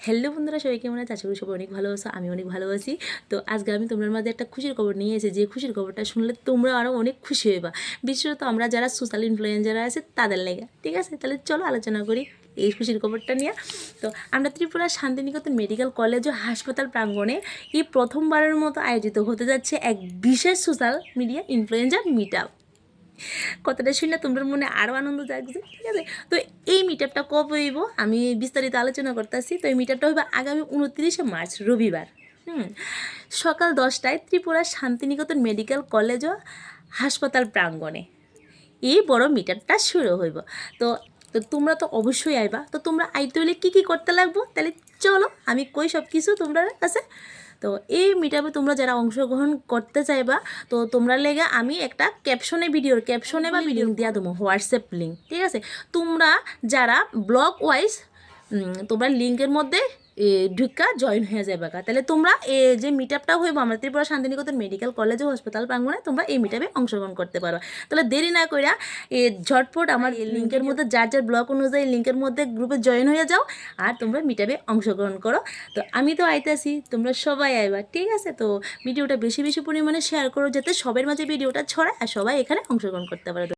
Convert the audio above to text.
Hello বন্ধুরা, সবাই কেমন আছে? আশা করি সবাই অনেক ভালো আছো। আমি অনেক ভালো আছি। তো আজকে আমি তোমাদের মাঝে একটা খুশির খবর নিয়ে এসেছি, যে খুশির খবরটা শুনলে তোমরা আরও অনেক খুশি হইবা, বিশেষত আমরা যারা সোশ্যাল ইনফ্লুয়েন্সার আছে তাদের লেগে। ঠিক আছে, তাহলে চলো আলোচনা করি এই খুশির খবরটা নিয়ে। তো আমরা ত্রিপুরার শান্তিনিকেতন মেডিকেল কলেজ ও হাসপাতাল প্রাঙ্গণে এই প্রথমবারের মতো আয়োজিত হতে যাচ্ছে এক বিশেষ social media influencer meet up. কথাটা শুনে তোমরা মনে আরও আনন্দ জাগছে। ঠিক আছে, তো এই মিটআপটা কবে হইব আমি বিস্তারিত আলোচনা করতেছি। তো এই মিটআপটা হইব আগামী 29শে মার্চ রবিবার, সকাল 10টায় ত্রিপুরার শান্তিনিকেতন মেডিকেল কলেজ ও হাসপাতাল প্রাঙ্গণে এই বড় মিটআপটা শুরু হইব। তো তো তোমরা তো অবশ্যই আইবা। তো তোমরা আইতে হলে কী কী করতে লাগবো, তাহলে চলো আমি কই সব কিছু তোমরা কাছে। তো এই মিটআপে তোমরা যারা অংশগ্রহণ করতে চাইবা, তো তোমরা লেগে আমি একটা ভিডিওর ক্যাপশনে বা লিঙ্ক দিয়া দেবো, হোয়াটসঅ্যাপ লিঙ্ক। ঠিক আছে, তোমরা যারা ব্লগ ওয়াইজ তোমরা লিঙ্কের মধ্যে ঢুকা জয়েন হয়ে যাবে। তাহলে তোমরা এই যে মিটআপটা হইব আমার ত্রিপুরা শান্তিনিকেতন মেডিকেল কলেজ ও হাসপাতাল প্রাঙ্গণে, তোমরা এই মিটআপে অংশগ্রহণ করতে পারো। তাহলে দেরি না কইরা ঝটপট আমার এই লিঙ্কের মধ্যে যার যার ব্লগ অনুযায়ী লিঙ্কের মধ্যে গ্রুপে জয়েন হয়ে যাও, আর তোমরা মিটআপে অংশগ্রহণ করো। তো আমি তো আইতাছি, তোমরা সবাই আইবা। ঠিক আছে, তো ভিডিওটা বেশি বেশি পরিমাণে শেয়ার করো, যাতে সবার মাঝে ভিডিওটা ছড়ায় আর সবাই এখানে অংশগ্রহণ করতে পারে।